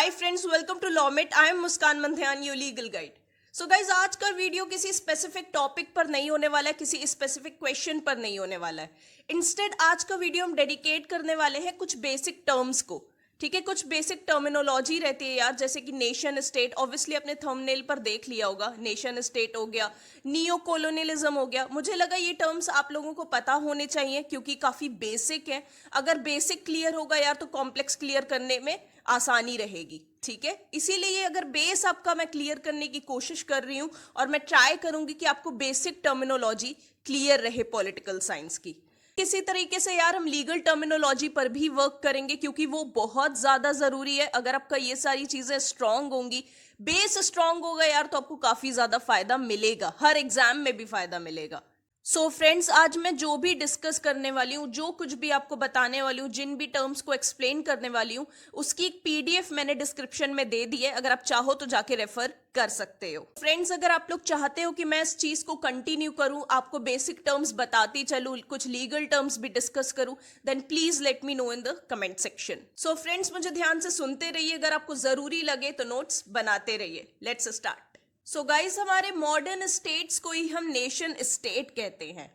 Hi friends, welcome to Lawmate. I am Muskan Manthyan, your legal guide. So guys, आज का video किसी specific topic पर नहीं होने वाला है, किसी स्पेसिफिक क्वेश्चन पर नहीं होने वाला है। इंस्टेड आज का वीडियो हम डेडिकेट करने वाले हैं कुछ बेसिक टर्म्स को। ठीक है, कुछ बेसिक टर्मिनोलॉजी रहती है यार, जैसे कि नेशन स्टेट। ऑब्वियसली अपने थंबनेल पर देख लिया होगा, नेशन स्टेट हो गया, नियो कॉलोनियलिज्म हो गया। मुझे लगा ये टर्म्स आप लोगों को पता होने चाहिए क्योंकि काफी बेसिक है। अगर बेसिक क्लियर होगा यार तो कॉम्प्लेक्स क्लियर करने में आसानी रहेगी। ठीक है, इसीलिए अगर बेस आपका मैं क्लियर करने की कोशिश कर रही हूं और मैं ट्राई करूंगी कि आपको बेसिक टर्मिनोलॉजी क्लियर रहे पॉलिटिकल साइंस की। किसी तरीके से यार हम लीगल टर्मिनोलॉजी पर भी वर्क करेंगे क्योंकि वो बहुत ज्यादा जरूरी है। अगर आपका ये सारी चीजें स्ट्रांग होंगी, बेस स्ट्रांग होगा यार, तो आपको काफी ज्यादा फायदा मिलेगा, हर एग्जाम में भी फायदा मिलेगा। सो फ्रेंड्स, आज मैं जो भी डिस्कस करने वाली हूँ, जो कुछ भी आपको बताने वाली हूँ, जिन भी टर्म्स को एक्सप्लेन करने वाली हूँ, उसकी एक पीडीएफ मैंने डिस्क्रिप्शन में दे दी है। अगर आप चाहो तो जाके रेफर कर सकते हो। फ्रेंड्स, अगर आप लोग चाहते हो कि मैं इस चीज को कंटिन्यू करूं, आपको बेसिक टर्म्स बताती चलूं, कुछ लीगल टर्म्स भी डिस्कस करूं, then please let me know in the comment section. So friends, मुझे ध्यान से सुनते रहिए। अगर आपको जरूरी लगे तो नोट्स बनाते रहिए। Let's start. सो गाइस, हमारे मॉडर्न स्टेट्स को ही हम नेशन स्टेट कहते हैं।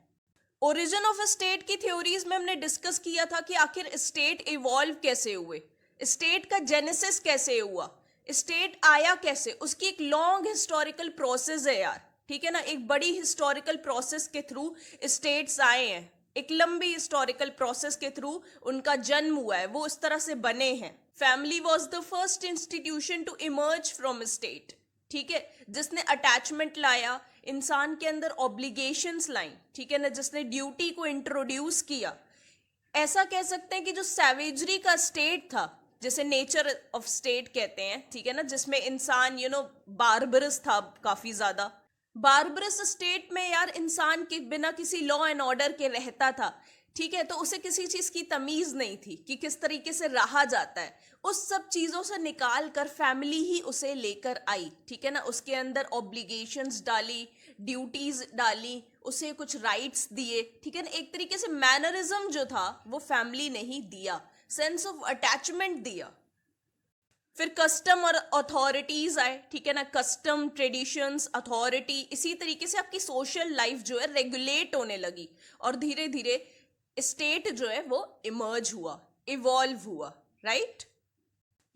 ओरिजिन ऑफ स्टेट की थ्योरीज में हमने डिस्कस किया था कि आखिर स्टेट इवॉल्व कैसे हुए, स्टेट का जेनेसिस कैसे हुआ, स्टेट आया कैसे, उसकी एक लॉन्ग हिस्टोरिकल प्रोसेस है यार। ठीक है ना, एक बड़ी हिस्टोरिकल प्रोसेस के थ्रू स्टेट्स आए हैं, एक लंबी हिस्टोरिकल प्रोसेस के थ्रू उनका जन्म हुआ है, वो इस तरह से बने हैं। Family was the first institution to emerge from state. ठीक है, जिसने अटैचमेंट लाया, इंसान के अंदर ऑब्लिगेशंस लाई। ठीक है ना, जिसने ड्यूटी को इंट्रोड्यूस किया। ऐसा कह सकते हैं कि जो सैवेजरी का स्टेट था, जिसे नेचर ऑफ स्टेट कहते हैं, ठीक है ना, जिसमें इंसान बार्बरस था, काफी ज्यादा बार्बरस स्टेट में यार इंसान के बिना किसी लॉ एंड ऑर्डर के रहता था। ठीक है, तो उसे किसी चीज की तमीज नहीं थी कि किस तरीके से रहा जाता है। उस सब चीजों से निकाल कर फैमिली ही उसे लेकर आई। ठीक है ना, उसके अंदर ऑब्लिगेशंस डाली, ड्यूटीज डाली, उसे कुछ राइट्स दिए। ठीक है ना, एक तरीके से मैनरिज्म जो था वो फैमिली ने ही दिया, सेंस ऑफ अटैचमेंट दिया। फिर कस्टम और अथॉरिटीज आए। ठीक है ना, कस्टम, ट्रेडिशंस, अथॉरिटी, इसी तरीके से आपकी सोशल लाइफ जो है रेगुलेट होने लगी और धीरे धीरे स्टेट जो है वो इमर्ज हुआ, इवॉल्व हुआ। राइट,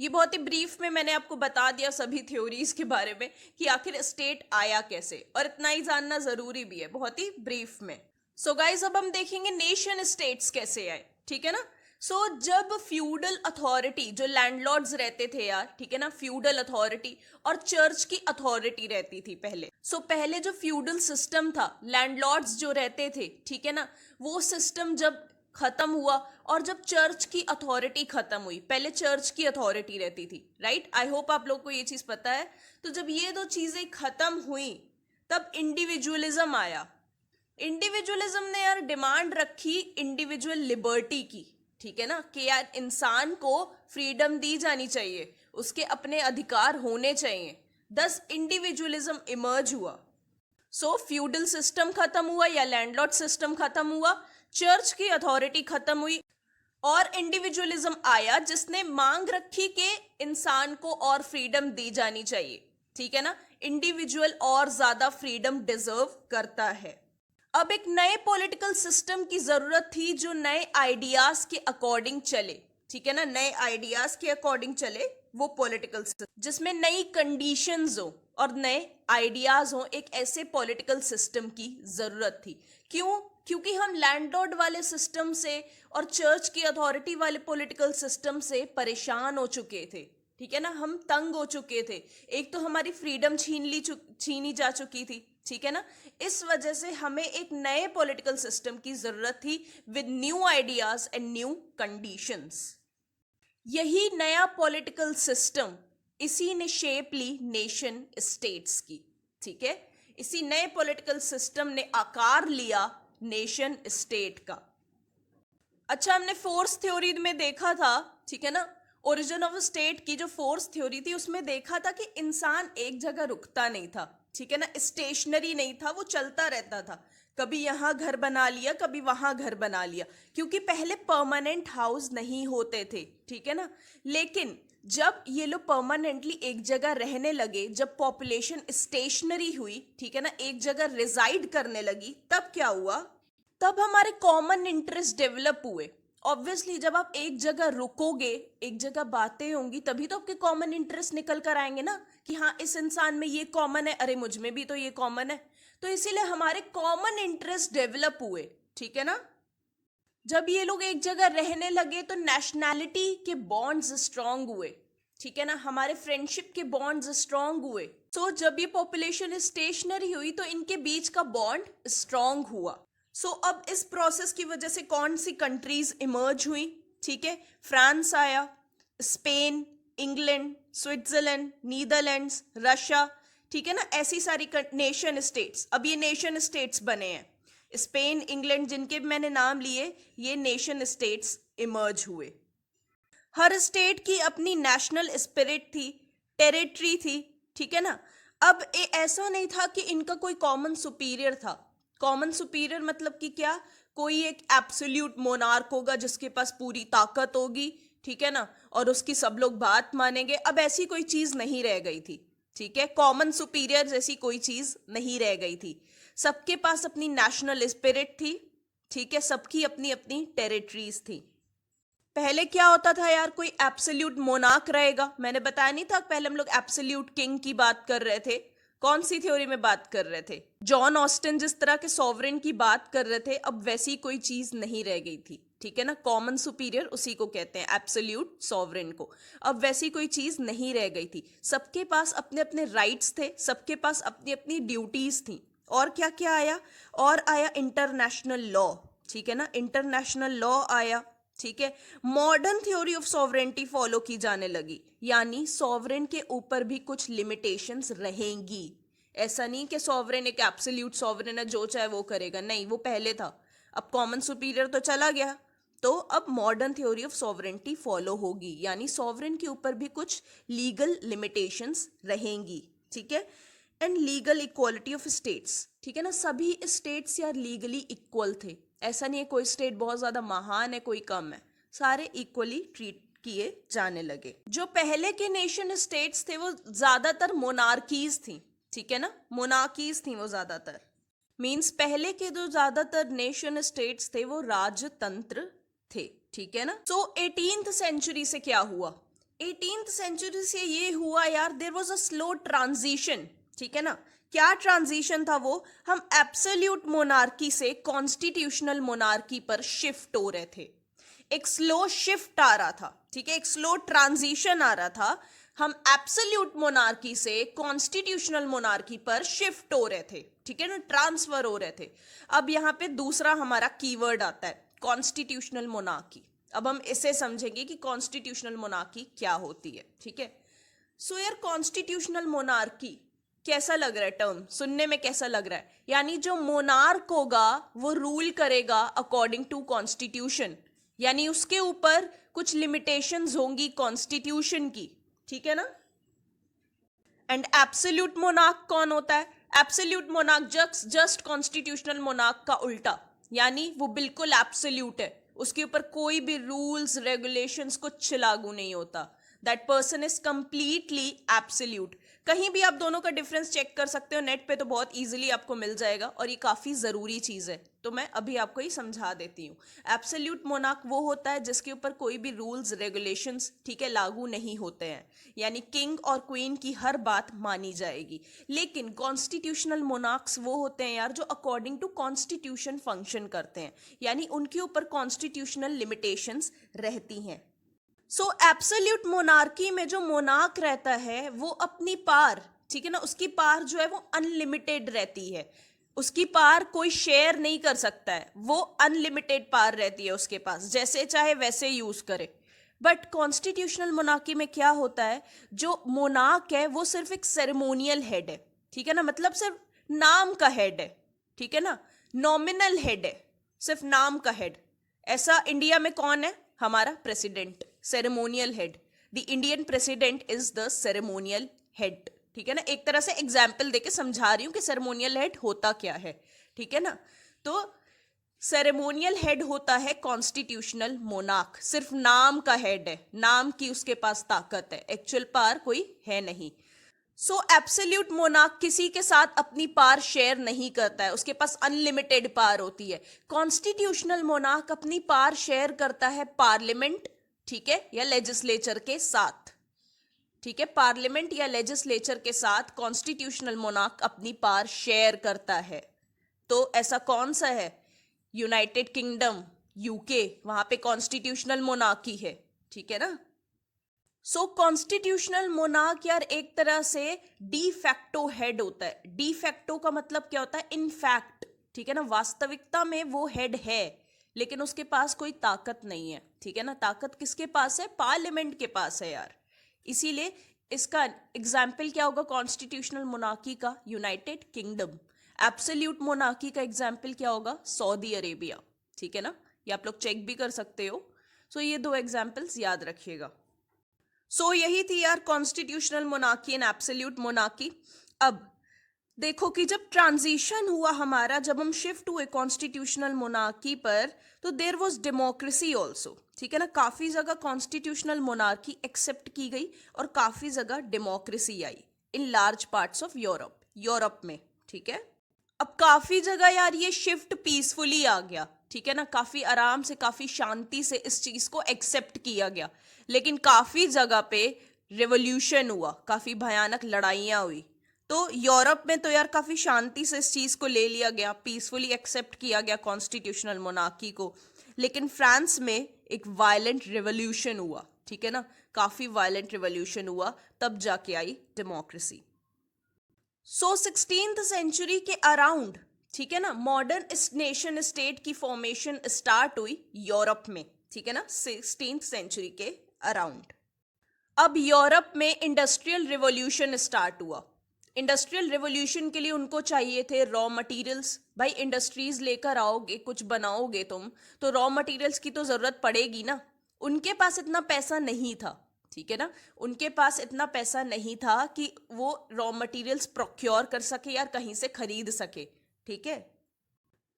ये बहुत ही ब्रीफ में मैंने आपको बता दिया सभी थ्योरीज के बारे में कि आखिर स्टेट आया कैसे, और इतना ही जानना जरूरी भी है, बहुत ही ब्रीफ में। सो गाइस, अब हम देखेंगे नेशन स्टेट्स कैसे आए। ठीक है ना, सो जब फ्यूडल अथॉरिटी, जो लैंडलॉर्ड्स रहते थे यार, ठीक है ना, फ्यूडल अथॉरिटी और चर्च की अथॉरिटी रहती थी पहले। सो पहले जो फ्यूडल सिस्टम था, लैंडलॉर्ड्स जो रहते थे, ठीक है ना, वो सिस्टम जब खत्म हुआ और जब चर्च की अथॉरिटी खत्म हुई, पहले चर्च की अथॉरिटी रहती थी। राइट, आई होप आप लोग को ये चीज पता है। तो जब ये दो चीजें खत्म हुई तब इंडिविजुअलिज्म आया। इंडिविजुअलिज्म ने यार डिमांड रखी इंडिविजुअल लिबर्टी की। ठीक है ना, कि यार इंसान को फ्रीडम दी जानी चाहिए, उसके अपने अधिकार होने चाहिए। दस इंडिविजुअलिज्म इमर्ज हुआ। सो फ्यूडल सिस्टम खत्म हुआ या लैंडलॉर्ड सिस्टम खत्म हुआ, चर्च की अथॉरिटी खत्म हुई और इंडिविजुअलिज्म आया, जिसने मांग रखी कि इंसान को और फ्रीडम दी जानी चाहिए। ठीक है ना, इंडिविजुअल और ज्यादा फ्रीडम डिजर्व करता है। अब एक नए पॉलिटिकल सिस्टम की जरूरत थी जो नए आइडियाज के अकॉर्डिंग चले। ठीक है ना, नए आइडियाज के अकॉर्डिंग चले, वो पॉलिटिकल सिस्टम जिसमें नई कंडीशंस हो और नए आइडियाज हो। एक ऐसे पॉलिटिकल सिस्टम की जरूरत थी। क्यों? क्योंकि हम लैंडलॉर्ड वाले सिस्टम से और चर्च की अथॉरिटी वाले पॉलिटिकल सिस्टम से परेशान हो चुके थे। ठीक है ना, हम तंग हो चुके थे। एक तो हमारी फ्रीडम छीनी जा चुकी थी। ठीक है ना, इस वजह से हमें एक नए पॉलिटिकल सिस्टम की जरूरत थी with new ideas and new conditions. यही नया पॉलिटिकल सिस्टम, इसी ने शेप ली नेशन स्टेट्स की। ठीक है, इसी नए पॉलिटिकल सिस्टम ने आकार लिया नेशन स्टेट का। अच्छा, हमने फोर्स थ्योरी में देखा था, ठीक है ना, ओरिजिन ऑफ स्टेट की जो फोर्स थ्योरी थी उसमें देखा था कि इंसान एक जगह रुकता नहीं था। ठीक है ना, स्टेशनरी नहीं था, वो चलता रहता था। कभी यहां घर बना लिया, कभी वहां घर बना लिया, क्योंकि पहले परमानेंट हाउस नहीं होते थे। ठीक है ना, लेकिन जब ये लोग परमानेंटली एक जगह रहने लगे, जब पॉपुलेशन स्टेशनरी हुई, ठीक है ना, एक जगह रिजाइड करने लगी, तब क्या हुआ, तब हमारे कॉमन इंटरेस्ट डेवलप हुए। ऑब्वियसली जब आप एक जगह रुकोगे, एक जगह बातें होंगी, तभी तो आपके कॉमन इंटरेस्ट निकल कर आएंगे ना, कि हाँ इस इंसान में ये कॉमन है, अरे मुझ में भी तो ये कॉमन है। तो इसीलिए हमारे कॉमन इंटरेस्ट डेवलप हुए, ठीक है ना। जब ये लोग एक जगह रहने लगे तो नेशनैलिटी के बॉन्ड्स स्ट्रांग हुए, ठीक है ना, हमारे फ्रेंडशिप के बॉन्ड्स स्ट्रांग हुए। सो जब ये पॉपुलेशन स्टेशनरी हुई तो इनके बीच का बॉन्ड स्ट्रांग हुआ। सो अब इस प्रोसेस की वजह से कौन सी कंट्रीज इमर्ज हुई, ठीक है, फ्रांस आया, Spain, England, Switzerland, Netherlands, Russia, ठीक है ना, ऐसी सारी नेशन स्टेट्स। अब ये नेशन स्टेट्स बने हैं, स्पेन, इंग्लैंड, जिनके मैंने नाम लिए, ये नेशन स्टेट्स इमर्ज हुए। हर स्टेट की अपनी नेशनल स्पिरिट थी, टेरिटरी थी, ठीक है ना। अब ऐसा नहीं था कि इनका कोई कॉमन सुपीरियर था। कॉमन सुपीरियर मतलब कि क्या, कोई एक एब्सोल्यूट मोनार्क होगा जिसके पास पूरी ताकत होगी, ठीक है ना, और उसकी सब लोग बात मानेंगे। अब ऐसी कोई चीज नहीं रह गई थी, ठीक है, कॉमन सुपीरियर जैसी कोई चीज नहीं रह गई थी। सबके पास अपनी नेशनल स्पिरिट थी, ठीक है, सबकी अपनी अपनी टेरिटरीज थी। पहले क्या होता था यार, कोई एब्सोल्यूट मोनार्क रहेगा, मैंने बताया नहीं था, पहले हम लोग एब्सोल्यूट किंग की बात कर रहे थे। कौन सी थ्योरी में बात कर रहे थे, जॉन ऑस्टिन जिस तरह के सॉवरेन की बात कर रहे थे, अब वैसी कोई चीज नहीं रह गई थी, ठीक है ना। कॉमन सुपीरियर उसी को कहते हैं, एब्सोल्यूट सॉवरेन को। अब वैसी कोई चीज नहीं रह गई थी, सबके पास अपने अपने राइट्स थे, सबके पास अपनी अपनी ड्यूटीज थी। और क्या क्या आया, और आया इंटरनेशनल लॉ, ठीक है ना, इंटरनेशनल लॉ आया, ठीक है। Modern theory of sovereignty follow की जाने लगी, यानी सॉवरेन के ऊपर भी कुछ लिमिटेशंस रहेंगी। ऐसा नहीं कि सॉवरेन एक एब्सोल्यूट सॉवरेन है, जो चाहे वो करेगा, नहीं, वो पहले था। अब कॉमन सुपीरियर तो चला गया, तो अब modern theory of sovereignty follow होगी, यानी सॉवरेन के ऊपर भी कुछ लीगल लिमिटेशंस रहेंगी, ठीक है। And legal equality of states, ठीक है ना, सभी स्टेट्स यार लीगली इक्वल थे। ऐसा नहीं है कोई स्टेट बहुत ज्यादा महान है, कोई कम है, सारे इक्वली ट्रीट किए जाने लगे। जो पहले के नेशन स्टेट्स थे वो ज्यादातर मोनार्कीज थी, ठीक है ना, मोनार्कीज थी वो ज्यादातर। मींस पहले के जो ज्यादातर नेशन स्टेट्स थे वो राजतंत्र थे, ठीक है ना। सो 18th सेंचुरी से क्या हुआ, 18th सेंचुरी से ये हुआ यार, there was a slow transition, ठीक है ना। क्या ट्रांजिशन था वो, हम एब्सोल्यूट मोनार्की से कॉन्स्टिट्यूशनल मोनार्की पर शिफ्ट हो रहे थे। एक स्लो शिफ्ट आ रहा था, ठीक है, एक स्लो ट्रांजिशन आ रहा था। हम एब्सोल्यूट मोनार्की से कॉन्स्टिट्यूशनल मोनार्की पर शिफ्ट हो रहे थे, ठीक है ना, ट्रांसफर हो रहे थे। अब यहाँ पे दूसरा हमारा कीवर्ड आता है, कॉन्स्टिट्यूशनल मोनार्की। अब हम इसे समझेंगे कि कॉन्स्टिट्यूशनल मोनार्की क्या होती है, ठीक है। सो यार कॉन्स्टिट्यूशनल मोनार्की कैसा लग रहा है, टर्म सुनने में कैसा लग रहा है, यानी जो मोनार्क होगा वो रूल करेगा अकॉर्डिंग टू कॉन्स्टिट्यूशन, यानी उसके ऊपर कुछ लिमिटेशंस होंगी कॉन्स्टिट्यूशन की, ठीक है ना। एंड एब्सोल्यूट मोनार्क कौन होता है, absolute monarch just constitutional monarch का उल्टा, यानी वो बिल्कुल एब्सोल्यूट है, उसके ऊपर कोई भी रूल्स रेगुलेशंस कुछ लागू नहीं होता। That person is completely absolute. कहीं भी आप दोनों का डिफरेंस चेक कर सकते हो, नेट पे तो बहुत इजीली आपको मिल जाएगा, और ये काफ़ी ज़रूरी चीज़ है, तो मैं अभी आपको ही समझा देती हूँ। एब्सोल्यूट मोनार्क वो होता है जिसके ऊपर कोई भी रूल्स रेगुलेशंस, ठीक है, लागू नहीं होते हैं, यानी किंग और क्वीन की हर बात मानी जाएगी। लेकिन कॉन्स्टिट्यूशनल मोनार्क्स वो होते हैं यार जो अकॉर्डिंग टू कॉन्स्टिट्यूशन फंक्शन करते हैं, यानी उनके ऊपर कॉन्स्टिट्यूशनल लिमिटेशंस रहती हैं। सो एब्सोल्यूट मोनार्की में जो मोनार्क रहता है वो अपनी पार, ठीक है ना, उसकी पार जो है वो अनलिमिटेड रहती है, उसकी पार कोई शेयर नहीं कर सकता है, वो अनलिमिटेड पार रहती है उसके पास, जैसे चाहे वैसे यूज करे। बट कॉन्स्टिट्यूशनल मोनार्की में क्या होता है, जो मोनार्क है वो सिर्फ एक सेरेमोनियल हेड है, ठीक है ना, मतलब सिर्फ नाम का हेड है, ठीक है ना, नॉमिनल हेड है, सिर्फ नाम का हेड। ऐसा इंडिया में कौन है, हमारा president, ceremonial head. The Indian president is the ceremonial head, ठीक है ना, एक तरह से एग्जाम्पल देके समझा रही हूं कि सेरेमोनियल हेड होता क्या है, ठीक है ना। तो सेरेमोनियल हेड होता है कॉन्स्टिट्यूशनल मोनार्क, सिर्फ नाम का हेड है, नाम की उसके पास ताकत है, एक्चुअल पावर कोई है नहीं। सो एब्सोल्यूट मोनार्क किसी के साथ अपनी पावर शेयर नहीं करता है, उसके पास अनलिमिटेड पावर होती है। कॉन्स्टिट्यूशनल मोनार्क अपनी पावर शेयर करता है पार्लियामेंट, ठीक है, या लेजिस्लेचर के साथ, ठीक है, पार्लियामेंट या लेजिस्लेचर के साथ कॉन्स्टिट्यूशनल मोनार्क अपनी पावर शेयर करता है। तो ऐसा कौन सा है? यूनाइटेड किंगडम, यूके, वहां पे कॉन्स्टिट्यूशनल मोनार्की है, ठीक है ना। सो कॉन्स्टिट्यूशनल मोनार्क यार एक तरह से डी फैक्टो हेड होता है। डी फैक्टो का मतलब क्या होता है? इन फैक्ट, ठीक है ना, वास्तविकता में वो हेड है लेकिन उसके पास कोई ताकत नहीं है, ठीक है ना। ताकत किसके पास है? पार्लियामेंट के पास है यार। इसीलिए इसका एग्जाम्पल क्या होगा कॉन्स्टिट्यूशनल मोनार्की का? United kingdom. एब्सोल्यूट मोनार्की का एग्जाम्पल क्या होगा? सऊदी अरेबिया, ठीक है ना। ये आप लोग चेक भी कर सकते हो। सो ये दो एग्जाम्पल्स याद रखिएगा। सो यही थी यार constitutional monarchy and absolute monarchy. अब देखो कि जब ट्रांजिशन हुआ हमारा, जब हम शिफ्ट हुए कॉन्स्टिट्यूशनल मोनार्की पर, तो देयर वाज डेमोक्रेसी ऑल्सो, ठीक है ना। काफी जगह कॉन्स्टिट्यूशनल मोनार्की एक्सेप्ट की गई और काफी जगह democracy I in large parts of Europe में, ठीक है। अब काफी जगह यार ये शिफ्ट पीसफुली आ गया, ठीक है ना, काफी आराम से, काफी शांति से इस चीज को एक्सेप्ट किया गया। लेकिन काफी जगह पे रेवोल्यूशन हुआ, काफी भयानक लड़ाइयां हुई। तो यूरोप में तो यार काफी शांति से इस चीज को ले लिया गया, पीसफुली एक्सेप्ट किया गया कॉन्स्टिट्यूशनल मोनार्की को। लेकिन फ्रांस में एक वायलेंट रेवोल्यूशन हुआ, ठीक है ना, काफी वायलेंट रेवोल्यूशन हुआ, तब जाके आई डेमोक्रेसी। सो 16th सेंचुरी के अराउंड, ठीक है ना, मॉडर्न नेशन स्टेट की फॉर्मेशन स्टार्ट हुई यूरोप में, ठीक है ना, 16th सेंचुरी के अराउंड। अब यूरोप में इंडस्ट्रियल रिवॉल्यूशन स्टार्ट हुआ। इंडस्ट्रियल रिवॉल्यूशन के लिए उनको चाहिए थे रॉ मटेरियल्स। भाई इंडस्ट्रीज लेकर आओगे, कुछ बनाओगे तुम, तो रॉ मटेरियल्स की तो जरूरत पड़ेगी ना। उनके पास इतना पैसा नहीं था, ठीक है ना, उनके पास इतना पैसा नहीं था कि वो रॉ मटेरियल्स प्रोक्योर कर सके यार, कहीं से खरीद सके, ठीक है।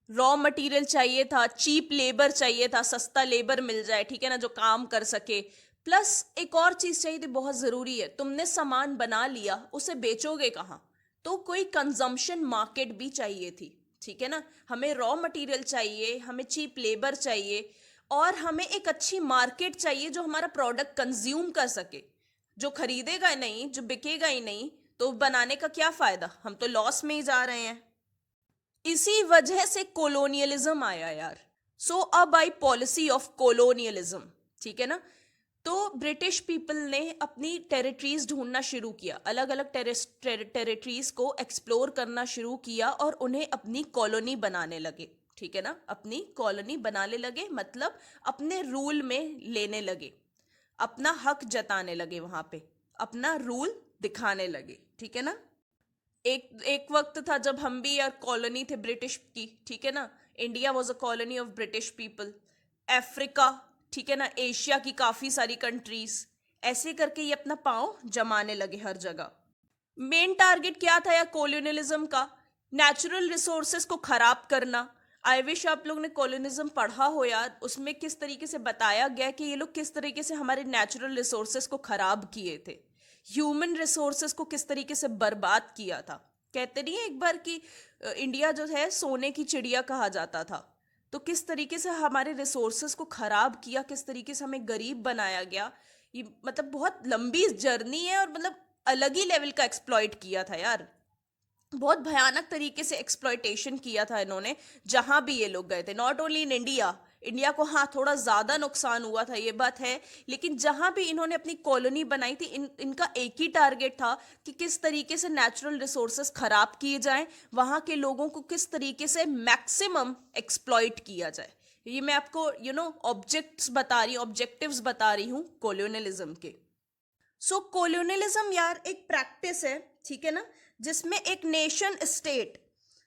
रॉ मटेरियल चाहिए था, चीप लेबर चाहिए था, सस्ता लेबर मिल जाए, ठीक है ना, जो काम कर सके। प्लस एक और चीज चाहिए थी, बहुत जरूरी है, तुमने सामान बना लिया, उसे बेचोगे कहाँ? तो कोई कंजम्पशन मार्केट भी चाहिए थी, ठीक है ना। हमें रॉ मटेरियल चाहिए, हमें चीप लेबर चाहिए, और हमें एक अच्छी मार्केट चाहिए जो हमारा प्रोडक्ट कंज्यूम कर सके। जो खरीदेगा ही नहीं, जो बिकेगा ही नहीं, तो बनाने का क्या फायदा? हम तो लॉस में ही जा रहे हैं। इसी वजह से कोलोनियलिज्म आया यार। सो अब आई पॉलिसी ऑफ कोलोनियलिज्म, ठीक है ना। तो ब्रिटिश पीपल ने अपनी टेरिटरीज ढूंढना शुरू किया, अलग अलग टेरिटरीज को एक्सप्लोर करना शुरू किया और उन्हें अपनी कॉलोनी बनाने लगे, ठीक है ना। अपनी कॉलोनी बनाने लगे मतलब अपने रूल में लेने लगे, अपना हक जताने लगे, वहां पे अपना रूल दिखाने लगे, ठीक है ना। एक वक्त था जब हम भी यार कॉलोनी थे ब्रिटिश की, ठीक है ना। India was a colony of British people. Africa, ठीक है ना, एशिया की काफी सारी कंट्रीज, ऐसे करके ये अपना पांव जमाने लगे हर जगह। मेन टारगेट क्या था यार कॉलोनियलिज्म का? नेचुरल रिसोर्सेस को खराब करना। आई विश आप लोग ने कॉलोनिज्म पढ़ा हो यार, उसमें किस तरीके से बताया गया कि ये लोग किस तरीके से हमारे नेचुरल रिसोर्सेस को खराब किए थे, ह्यूमन रिसोर्सेस को किस तरीके से बर्बाद किया था। कहते नहीं है एक बार कि इंडिया जो है सोने की चिड़िया कहा जाता था। तो किस तरीके से हमारे रिसोर्सेस को खराब किया, किस तरीके से हमें गरीब बनाया गया, ये मतलब बहुत लंबी जर्नी है और मतलब अलग ही लेवल का एक्सप्लॉइट किया था यार। बहुत भयानक तरीके से एक्सप्लॉइटेशन किया था इन्होंने जहां भी ये लोग गए थे। Not only in India, India को हाँ थोड़ा ज्यादा नुकसान हुआ था ये बात है, लेकिन जहां भी इन्होंने अपनी कॉलोनी बनाई थी इनका एक ही टारगेट था कि किस तरीके से नेचुरल रिसोर्सेस खराब किए जाएं, वहां के लोगों को किस तरीके से मैक्सिमम एक्सप्लॉइट किया जाए। ये मैं आपको ऑब्जेक्टिव्स बता रही हूँ कॉलोनियलिज्म के। सो कॉलोनियलिज्म यार एक प्रैक्टिस है, ठीक है ना, जिसमें एक नेशन स्टेट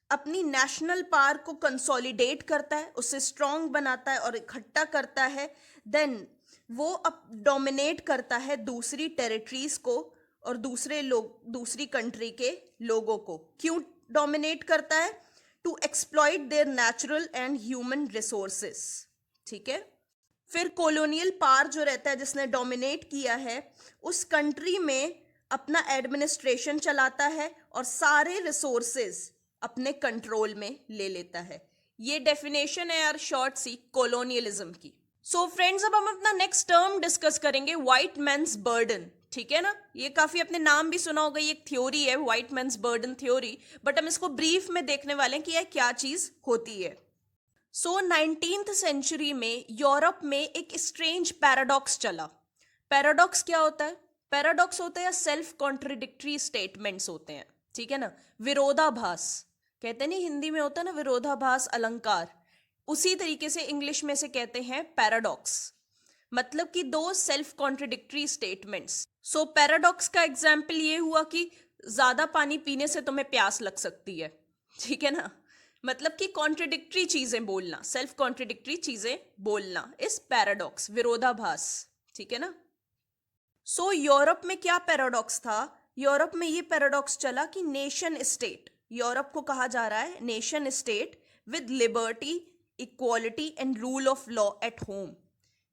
अपनी नेशनल पावर को कंसोलिडेट करता है, उसे स्ट्रांग बनाता है और इकट्ठा करता है। देन वो अब डोमिनेट करता है दूसरी टेरिटरीज को और दूसरे लोग, दूसरी कंट्री के लोगों को। क्यों डोमिनेट करता है? To exploit their natural and human resources, ठीक है। फिर कॉलोनियल पावर जो रहता है जिसने डोमिनेट किया है उस कंट्री में अपना एडमिनिस्ट्रेशन चलाता है और सारे रिसोर्सेज अपने कंट्रोल में ले लेता है। ये डेफिनेशन है यार शॉर्ट सी कॉलोनियलिज्म की। सो फ्रेंड्स, अब हम अपना नेक्स्ट टर्म डिस्कस करेंगे, व्हाइट मैन्स बर्डन, ठीक है ना। ये काफी अपने नाम भी सुना होगा, ये एक थ्योरी है white man's burden theory, but हम इसको ब्रीफ में देखने वाले हैं कि यह क्या चीज होती है। सो 19th सेंचुरी में यूरोप में एक स्ट्रेंज पैराडॉक्स चला। पैराडॉक्स क्या होता है? पैराडॉक्स होता है सेल्फ कॉन्ट्रडिक्टरी स्टेटमेंट्स होते हैं, ठीक है ना। विरोधाभास कहते नहीं, हिंदी में होता है ना विरोधाभास अलंकार, उसी तरीके से इंग्लिश में से कहते हैं पैराडॉक्स, मतलब कि दो सेल्फ कॉन्ट्रडिक्टरी स्टेटमेंट्स। सो पैराडॉक्स का एग्जाम्पल ये हुआ कि ज्यादा पानी पीने से तुम्हें प्यास लग सकती है, ठीक है ना। मतलब कि कॉन्ट्रडिक्टरी चीजें बोलना, सेल्फ कॉन्ट्रडिक्टरी चीजें बोलना इस पैराडॉक्स, विरोधाभास, ठीक है ना। सो यूरोप में क्या पैराडॉक्स था? यूरोप में ये पैराडॉक्स चला कि नेशन स्टेट, यूरोप को कहा जा रहा है nation state with liberty, equality and rule of law at home.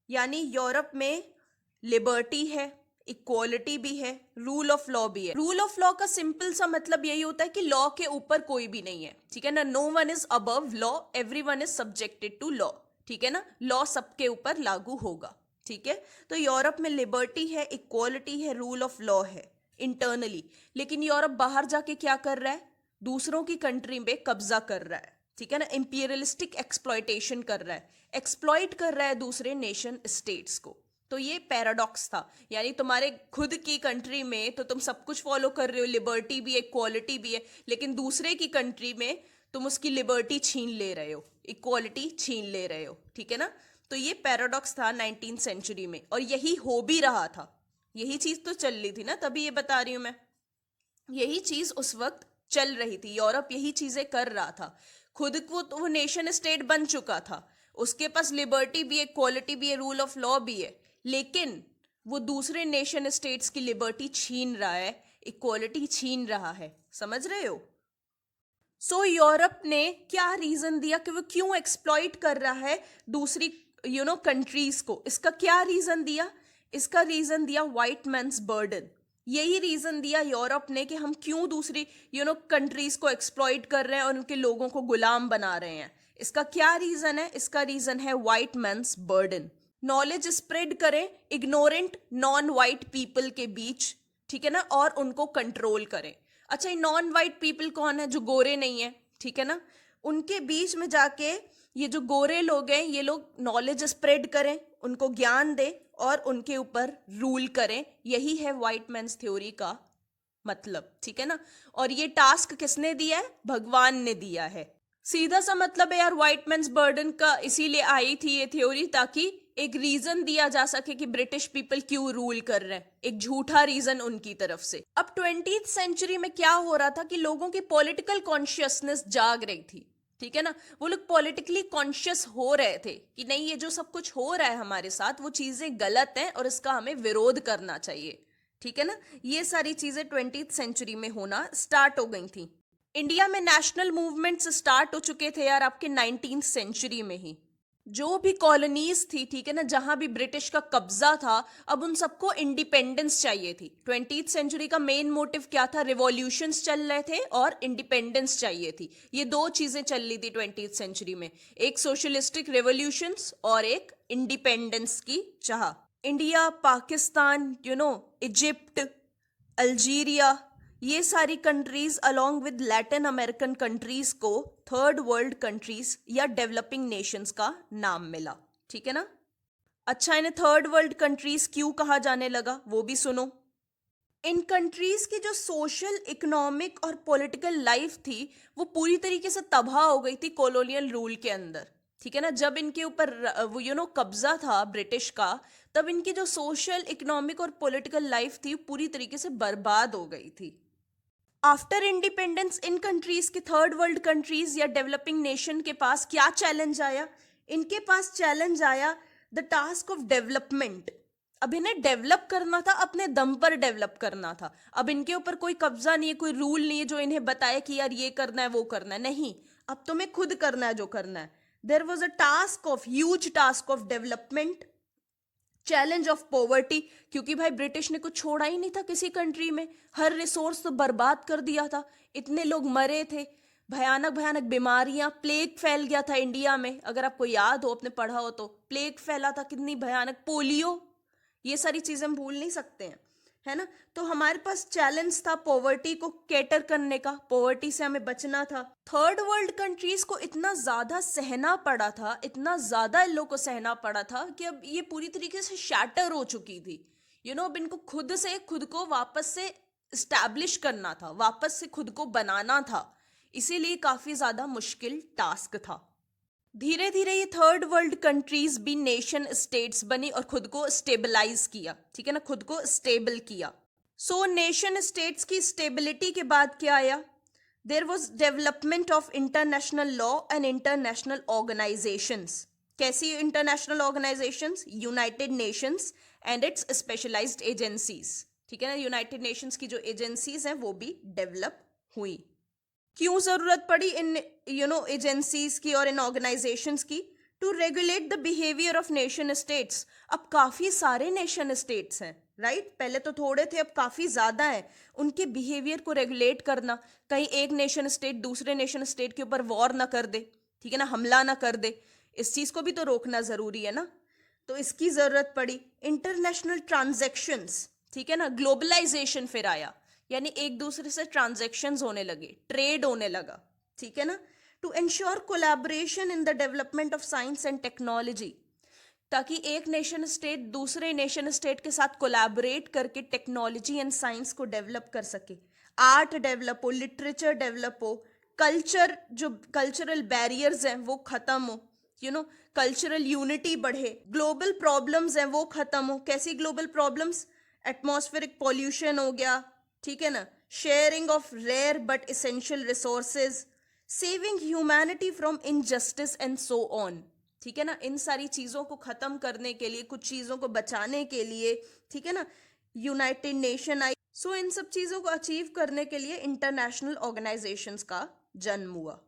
यानी यूरोप में लिबर्टी है, इक्वालिटी भी है, रूल ऑफ लॉ भी है। रूल ऑफ लॉ का सिंपल सा मतलब यही होता है कि लॉ के ऊपर कोई भी नहीं है, ठीक है ना। No one is above law, everyone is subjected to law, ठीक है ना। लॉ सबके ऊपर लागू होगा, ठीक है। तो यूरोप में लिबर्टी है, इक्वालिटी है, रूल ऑफ लॉ है इंटरनली, लेकिन यूरोप बाहर जाके क्या कर रहा है? दूसरों की कंट्री में कब्जा कर रहा है, ठीक है ना। इंपीरियलिस्टिक एक्सप्लॉयटेशन कर रहा है, एक्सप्लॉइट कर रहा है दूसरे नेशन स्टेट्स को। तो ये पैराडॉक्स था, यानी तुम्हारे खुद की कंट्री में तो तुम सब कुछ फॉलो कर रहे हो, लिबर्टी भी है, इक्वालिटी भी है, लेकिन दूसरे की कंट्री में तुम उसकी लिबर्टी छीन ले रहे हो, इक्वालिटी छीन ले रहे हो, ठीक है ना। तो ये पैराडॉक्स था 19th सेंचुरी में, और यही हो भी रहा था, यही चीज तो चल रही थी ना, तभी ये बता रही हूं मैं, यही चीज उस वक्त चल रही थी। यूरोप यही चीजें कर रहा था, खुद को तो वो नेशन स्टेट बन चुका था, उसके पास लिबर्टी भी है, इक्वालिटी भी है, रूल ऑफ लॉ भी है, लेकिन वो दूसरे नेशन स्टेट्स की लिबर्टी छीन रहा है, इक्वालिटी छीन रहा है, समझ रहे हो। सो यूरोप ने क्या रीजन दिया कि वो क्यों एक्सप्लॉइट कर रहा है दूसरी कंट्रीज को? इसका क्या रीजन दिया? इसका रीजन दिया व्हाइट मैन्स बर्डन। यही रीजन दिया यूरोप ने कि हम क्यों दूसरी कंट्रीज को एक्सप्लॉइट कर रहे हैं और उनके लोगों को गुलाम बना रहे हैं। इसका क्या रीजन है? इसका रीजन है white man's burden. Knowledge spread करें इग्नोरेंट नॉन वाइट पीपल के बीच, ठीक है ना, और उनको कंट्रोल करें। अच्छा, ये नॉन वाइट पीपल कौन है? जो गोरे नहीं है, ठीक है ना, उनके बीच में जाके ये जो गोरे लोग हैं ये लोग नॉलेज स्प्रेड करें, उनको ज्ञान दें और उनके ऊपर रूल करें। यही है व्हाइट मैन्स थ्योरी का मतलब, ठीक है ना। और ये टास्क किसने दिया है? भगवान ने दिया है। सीधा सा मतलब है यार व्हाइट मैन्स बर्डन का, इसीलिए आई थी ये थ्योरी, ताकि एक रीजन दिया जा सके कि ब्रिटिश पीपल क्यों रूल कर रहे हैं, एक झूठा रीजन उनकी तरफ से। अब 20th सेंचुरी में क्या हो रहा था कि लोगों की पॉलिटिकल कॉन्शियसनेस जाग रही थी, ठीक है ना। वो लोग पॉलिटिकली कॉन्शियस हो रहे थे कि नहीं, ये जो सब कुछ हो रहा है हमारे साथ वो चीजें गलत हैं और इसका हमें विरोध करना चाहिए, ठीक है ना। ये सारी चीजें 20th सेंचुरी में होना स्टार्ट हो गई थी। इंडिया में नेशनल मूवमेंट्स स्टार्ट हो चुके थे यार आपके 19th सेंचुरी में ही। जो भी कॉलोनीज थी, ठीक है ना, जहां भी ब्रिटिश का कब्जा था, अब उन सबको इंडिपेंडेंस चाहिए थी। 20th सेंचुरी का मेन मोटिव क्या था? रिवॉल्यूशंस चल रहे थे और इंडिपेंडेंस चाहिए थी। ये दो चीजें चल रही थी 20th सेंचुरी में, एक सोशलिस्टिक रिवॉल्यूशंस और एक इंडिपेंडेंस की चाह। इंडिया, पाकिस्तान, इजिप्ट, अल्जीरिया, ये सारी countries along with Latin American countries को थर्ड वर्ल्ड कंट्रीज या डेवलपिंग नेशंस का नाम मिला, ठीक है ना। अच्छा, इन्हें थर्ड वर्ल्ड कंट्रीज क्यों कहा जाने लगा वो भी सुनो। इन कंट्रीज की जो सोशल, इकोनॉमिक और पॉलिटिकल लाइफ थी वो पूरी तरीके से तबाह हो गई थी कॉलोनियल रूल के अंदर, ठीक है ना। जब इनके ऊपर वो कब्जा था ब्रिटिश का, तब इनकी जो सोशल, इकोनॉमिक और पॉलिटिकल लाइफ थी पूरी तरीके से बर्बाद हो गई थी। आफ्टर इंडिपेंडेंस इन कंट्रीज के, थर्ड वर्ल्ड कंट्रीज या डेवलपिंग नेशन के पास क्या चैलेंज आया? इनके पास चैलेंज आया द टास्क ऑफ डेवलपमेंट। अब इन्हें डेवलप करना था, अपने दम पर डेवलप करना था। अब इनके ऊपर कोई कब्जा नहीं है, कोई रूल नहीं है जो इन्हें बताए कि यार ये करना है वो करना है, नहीं। अब तुम्हें खुद करना है जो करना है. There was a task of huge task of development, challenge of poverty, क्योंकि भाई ब्रिटिश ने कुछ छोड़ा ही नहीं था किसी कंट्री में, हर रिसोर्स तो बर्बाद कर दिया था, इतने लोग मरे थे, भयानक भयानक बीमारियां, प्लेग फैल गया था इंडिया में, अगर आपको याद हो, आपने पढ़ा हो तो, प्लेग फैला था, कितनी भयानक, पोलियो, ये सारी चीजें हम भूल नहीं सकते हैं, है ना. तो हमारे पास चैलेंज था पॉवर्टी को कैटर करने का, पॉवर्टी से हमें बचना था. थर्ड वर्ल्ड कंट्रीज को इतना ज्यादा सहना पड़ा था, इतना ज्यादा इन लोगों को सहना पड़ा था कि अब ये पूरी तरीके से शैटर हो चुकी थी. अब इनको खुद को वापस से स्टैब्लिश करना था, वापस से खुद को बनाना था, इसीलिए काफी ज्यादा मुश्किल टास्क था. धीरे धीरे ये थर्ड वर्ल्ड कंट्रीज भी नेशन स्टेट्स बनी और खुद को स्टेबलाइज किया, ठीक है ना, खुद को स्टेबल किया. सो नेशन स्टेट्स की स्टेबिलिटी के बाद क्या आया? There was development of international law and international organisations. कैसी international organisations? United Nations and its specialised agencies, ठीक है ना. यूनाइटेड नेशंस की जो एजेंसीज हैं वो भी डेवलप हुई. क्यों जरूरत पड़ी इन एजेंसीज की और इन ऑर्गेनाइजेशंस की? To regulate the behaviour of nation states. अब काफी सारे नेशन स्टेट्स हैं, राइट, पहले तो थोड़े थे, अब काफी ज्यादा है. उनके बिहेवियर को रेगुलेट करना, कहीं एक नेशन स्टेट दूसरे नेशन स्टेट के ऊपर वॉर ना कर दे, ठीक है ना, हमला ना कर दे, इस चीज को भी तो रोकना जरूरी है ना. तो इसकी जरूरत पड़ी. इंटरनेशनल ट्रांजैक्शंस, ठीक है ना, ग्लोबलाइजेशन फिर आया, यानी एक दूसरे से ट्रांजैक्शंस होने लगे, ट्रेड होने लगा, ठीक है ना. To ensure collaboration in the development of science and technology, ताकि एक नेशन स्टेट दूसरे नेशन स्टेट के साथ कोलैबोरेट करके टेक्नोलॉजी एंड साइंस को डेवलप कर सके, आर्ट डेवलप हो, लिटरेचर डेवलप हो, कल्चर, जो कल्चरल बैरियर्स हैं वो खत्म हो, कल्चरल यूनिटी बढ़े, ग्लोबल प्रॉब्लम्स हैं वो खत्म हो. कैसी ग्लोबल प्रॉब्लम्स? एटमॉस्फेरिक पॉल्यूशन हो गया, ठीक है ना, sharing of rare but essential resources, saving humanity from injustice and so on, ठीक है ना. इन सारी चीजों को खत्म करने के लिए, कुछ चीजों को बचाने के लिए, ठीक है ना, यूनाइटेड नेशन आई. सो इन सब चीजों को अचीव करने के लिए इंटरनेशनल ऑर्गेनाइजेशंस का जन्म हुआ.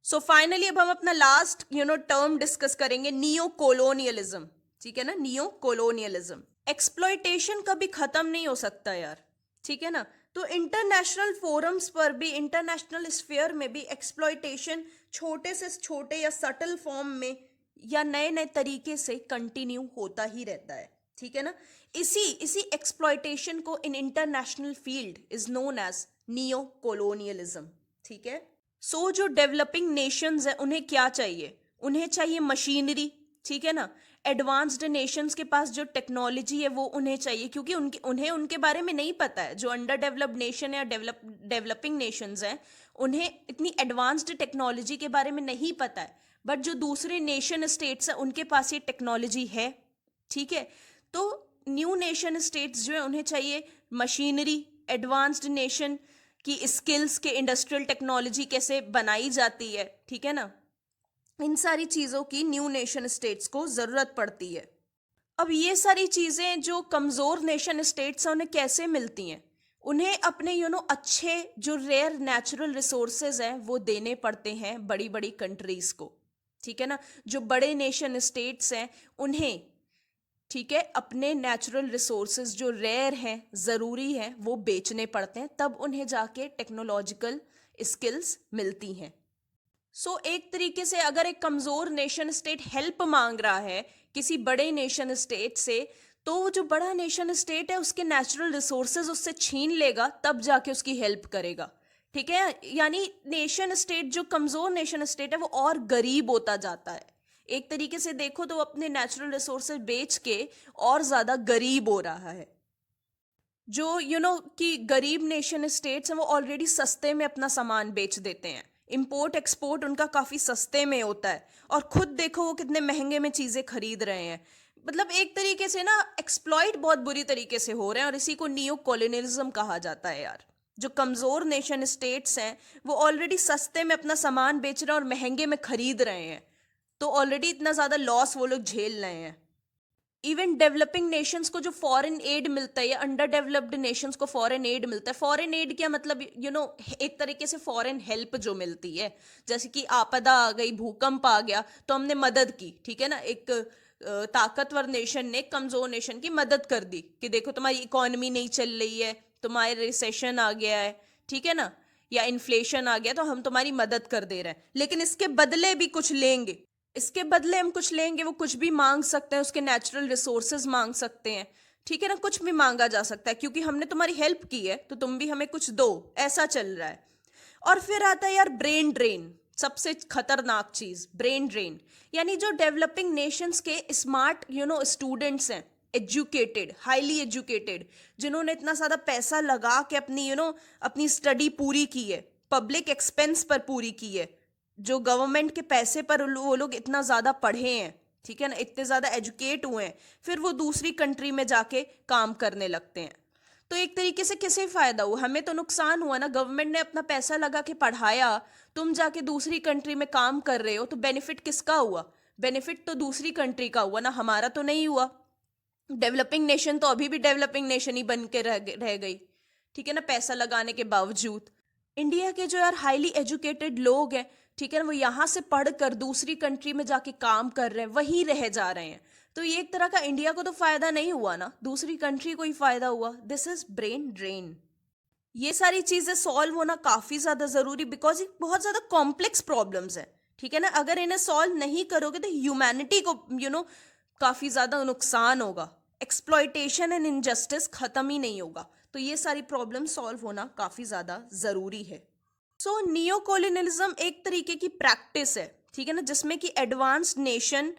सो फाइनली अब हम अपना लास्ट टर्म डिस्कस करेंगे, नियो कोलोनियलिज्म, ठीक है ना, नियो कोलोनियलिज्म. एक्सप्लॉयटेशन कभी खत्म नहीं हो सकता यार, ठीक है ना. तो इंटरनेशनल फोरम्स पर भी, इंटरनेशनल स्फीयर में भी एक्सप्लॉयटेशन छोटे से छोटे या सटल फॉर्म में या नए नए तरीके से कंटिन्यू होता ही रहता है, ठीक है ना. इसी एक्सप्लॉयटेशन को in international field is known as neo colonialism, ठीक है. सो जो डेवलपिंग नेशंस है उन्हें क्या चाहिए? उन्हें चाहिए मशीनरी, ठीक है ना. एडवांस्ड नेशंस के पास जो टेक्नोलॉजी है वो उन्हें चाहिए, क्योंकि उन्हें उनके बारे में नहीं पता है. जो अंडर डेवलप्ड नेशन या डेवलपिंग नेशंस हैं उन्हें इतनी एडवांस्ड टेक्नोलॉजी के बारे में नहीं पता है, बट जो दूसरे नेशन स्टेट्स हैं उनके पास ये टेक्नोलॉजी है, ठीक है. तो न्यू नेशन स्टेट्स जो है उन्हें चाहिए मशीनरी, एडवांस्ड नेशन की स्किल्स के, इंडस्ट्रियल टेक्नोलॉजी कैसे बनाई जाती है, ठीक है ना, इन सारी चीजों की न्यू नेशन स्टेट्स को जरूरत पड़ती है. अब ये सारी चीजें जो कमजोर नेशन स्टेट्स हैं उन्हें कैसे मिलती हैं? उन्हें अपने अच्छे जो रेयर नेचुरल रिसोर्सेज हैं वो देने पड़ते हैं बड़ी बड़ी कंट्रीज को, ठीक है ना. जो बड़े नेशन स्टेट्स हैं उन्हें, ठीक है, अपने नेचुरल रिसोर्सेज जो रेयर हैं, ज़रूरी हैं, वो बेचने पड़ते हैं, तब उन्हें जाके टेक्नोलॉजिकल स्किल्स मिलती हैं. सो एक तरीके से अगर एक कमज़ोर नेशन स्टेट हेल्प मांग रहा है किसी बड़े नेशन स्टेट से, तो जो बड़ा नेशन स्टेट है उसके नेचुरल रिसोर्सेज उससे छीन लेगा, तब जाके उसकी हेल्प करेगा, ठीक है. यानी नेशन स्टेट, जो कमज़ोर नेशन स्टेट है वो और गरीब होता जाता है. एक तरीके से देखो तो अपने नेचुरल रिसोर्सेज बेच के और ज़्यादा गरीब हो रहा है. जो कि गरीब नेशन स्टेट्स हैं वो ऑलरेडी सस्ते में अपना सामान बेच देते हैं, इंपोर्ट एक्सपोर्ट उनका काफ़ी सस्ते में होता है, और खुद देखो वो कितने महंगे में चीज़ें खरीद रहे हैं. मतलब एक तरीके से ना एक्सप्लॉइट बहुत बुरी तरीके से हो रहे हैं, और इसी को नियो कॉलोनियलिज्म कहा जाता है यार. जो कमज़ोर नेशन स्टेट्स हैं वो ऑलरेडी सस्ते में अपना सामान बेच रहे हैं और महंगे में खरीद रहे हैं, तो ऑलरेडी इतना ज़्यादा लॉस वो लोग झेल रहे हैं. इवन डेवलपिंग नेशंस को जो फॉरेन एड मिलता है या अंडर डेवलप्ड नेशंस को फॉरेन एड मिलता है, फॉरेन एड क्या मतलब एक तरीके से फॉरेन हेल्प जो मिलती है, जैसे कि आपदा आ गई, भूकंप आ गया तो हमने मदद की, ठीक है ना। एक ताकतवर नेशन ने कमजोर नेशन की मदद कर दी कि देखो तुम्हारी इकोनॉमी नहीं चल रही है, तुम्हारे रिसेशन आ गया है, ठीक है ना, या इन्फ्लेशन आ गया तो हम तुम्हारी मदद कर दे रहे हैं, लेकिन इसके बदले भी कुछ लेंगे। इसके बदले हम कुछ लेंगे, वो कुछ भी मांग सकते हैं, उसके नेचुरल रिसोर्सेज मांग सकते हैं, ठीक है ना, कुछ भी मांगा जा सकता है क्योंकि हमने तुम्हारी हेल्प की है तो तुम भी हमें कुछ दो, ऐसा चल रहा है। और फिर आता है यार ब्रेन ड्रेन, सबसे खतरनाक चीज ब्रेन ड्रेन, यानी जो डेवलपिंग नेशंस के स्मार्ट स्टूडेंट्स हैं, एजुकेटेड, हाईली एजुकेटेड, जिन्होंने इतना ज्यादा पैसा लगा के अपनी अपनी स्टडी पूरी की है, पब्लिक एक्सपेंस पर पूरी की है, जो गवर्नमेंट के पैसे पर वो लोग इतना ज्यादा पढ़े हैं, ठीक है ना, इतने ज्यादा एजुकेट हुए हैं, फिर वो दूसरी कंट्री में जाके काम करने लगते हैं। तो एक तरीके से किसे फायदा हुआ? हमें तो नुकसान हुआ ना। गवर्नमेंट ने अपना पैसा लगा के पढ़ाया, तुम जाके दूसरी कंट्री में काम कर रहे हो, तो बेनिफिट किसका हुआ? बेनिफिट तो दूसरी कंट्री का हुआ ना, हमारा तो नहीं हुआ। डेवलपिंग नेशन तो अभी भी डेवलपिंग नेशन ही बन के रह गई, ठीक है ना, पैसा लगाने के बावजूद। इंडिया के जो यार हाईली एजुकेटेड लोग हैं, ठीक है ना, वो यहाँ से पढ़कर दूसरी कंट्री में जाके काम कर रहे हैं, वहीं रह जा रहे हैं, तो ये एक तरह का इंडिया को तो फायदा नहीं हुआ ना, दूसरी कंट्री को ही फायदा हुआ। This is brain drain. ये सारी चीजें सॉल्व होना काफी ज्यादा जरूरी, बिकॉज ये बहुत ज्यादा कॉम्प्लेक्स प्रॉब्लम्स है, ठीक है ना। अगर इन्हें सॉल्व नहीं करोगे तो ह्यूमैनिटी को काफी ज्यादा नुकसान होगा, एक्सप्लॉयटेशन एंड इनजस्टिस खत्म ही नहीं होगा। तो ये सारी प्रॉब्लम सॉल्व होना काफी ज्यादा जरूरी है। सो नियो कॉलोनियलिज्म एक तरीके की प्रैक्टिस है, ठीक है ना, जिसमें कि एडवांस्ड नेशन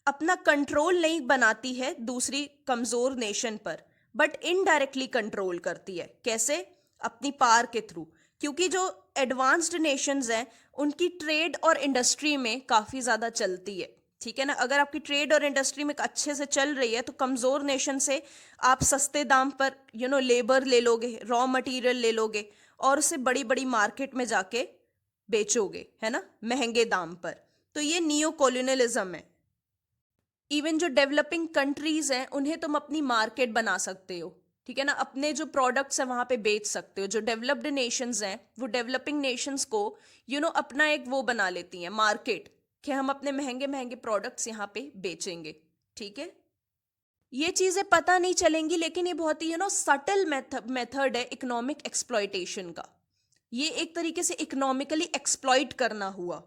अपना कंट्रोल नहीं बनाती है दूसरी कमजोर नेशन पर, बट इनडायरेक्टली कंट्रोल करती है। कैसे? अपनी पावर के थ्रू, क्योंकि जो एडवांस्ड नेशंस हैं उनकी ट्रेड और इंडस्ट्री में काफी ज्यादा चलती है, ठीक है ना। अगर आपकी ट्रेड और इंडस्ट्री में अच्छे से चल रही है तो कमजोर नेशन से आप सस्ते दाम पर लेबर ले लोगे, रॉ मटेरियल ले लोगे और उसे बड़ी बड़ी मार्केट में जाके बेचोगे, है ना, महंगे दाम पर। तो ये नियो कॉलोनियलिज्म है। इवन जो डेवलपिंग कंट्रीज हैं उन्हें तुम अपनी मार्केट बना सकते हो, ठीक है ना, अपने जो प्रोडक्ट्स हैं वहां पे बेच सकते हो। जो डेवलप्ड नेशंस हैं वो डेवलपिंग नेशंस को अपना एक वो बना लेती हैं मार्केट, कि हम अपने महंगे महंगे प्रोडक्ट्स यहाँ पे बेचेंगे, ठीक है। ये चीजें पता नहीं चलेंगी, लेकिन ये बहुत ही सटल मेथड है इकोनॉमिक एक्सप्लॉयटेशन का। ये एक तरीके से इकोनॉमिकली एक्सप्लॉइट करना हुआ।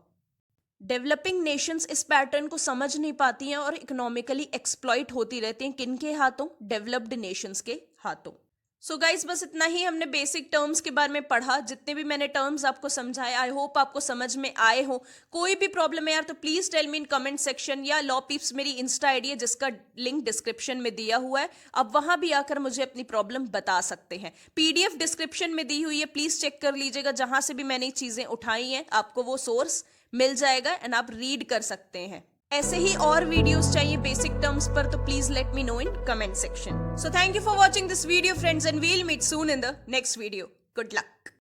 डेवलपिंग नेशंस इस पैटर्न को समझ नहीं पाती हैं और इकोनॉमिकली एक्सप्लॉइट होती रहती हैं, किनके हाथों? डेवलप्ड नेशंस के हाथों। सो गाइस, बस इतना ही हमने बेसिक टर्म्स के बारे में पढ़ा। जितने भी मैंने टर्म्स आपको समझाए, आई होप आपको समझ में आए हो। कोई भी प्रॉब्लम है यार तो please tell me in comment section, या लॉ पीप्स मेरी इंस्टा आईडी है जिसका लिंक डिस्क्रिप्शन में दिया हुआ है, आप वहां भी आकर मुझे अपनी प्रॉब्लम बता सकते हैं। पीडीएफ डिस्क्रिप्शन में दी हुई है, प्लीज चेक कर लीजिएगा। जहां से भी मैंने चीजें उठाई हैं आपको वो सोर्स मिल जाएगा एंड आप रीड कर सकते हैं। ऐसे ही और वीडियोस चाहिए बेसिक टर्म्स पर तो please let me know in comment section. So thank you for watching this video friends, and we'll meet soon in the next video. Good luck.